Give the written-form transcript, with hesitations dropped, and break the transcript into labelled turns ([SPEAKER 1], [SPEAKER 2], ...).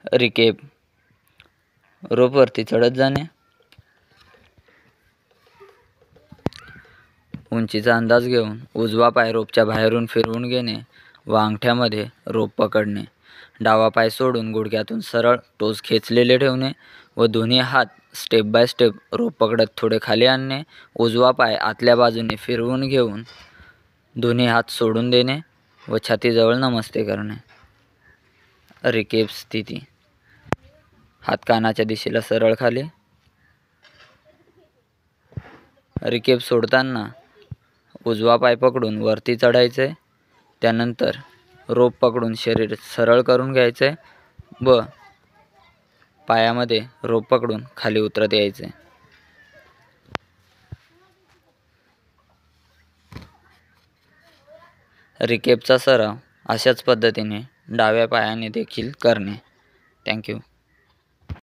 [SPEAKER 1] Recap. रोपवरती चढत जाणे, उंचीचा अंदाज घेऊन उजवा पाय रोपच्या बाहेरून फिरवून घेणे व अंगठ्यामध्ये रोप पकडणे. डावा पाय सोडून गुडघ्यातून सरळ टोच खेचलेले ठेवणे व दोन्ही हात स्टेप बाय स्टेप रोप पकडत थोडे खाली आणणे. उजवा पाय आतल्या बाजूने फिरवून घेऊन दोन्ही हात सोडून देणे व छातीजवळ नमस्ते करणे. रिकेप स्थिती. हात कानाच्या दिशेला सरळ खाली. रिकेप सोडताना उजवा पाय पकडून वरती चढायचे. त्यानंतर रोप पकडून शरीर सरळ करून घ्यायचे व पायामध्ये रोप पकडून खाली उतरत यायचे. रिकेपचा सराव अशाच पद्धतीने डाव्या पायाने देखील करणे. थँक्यू.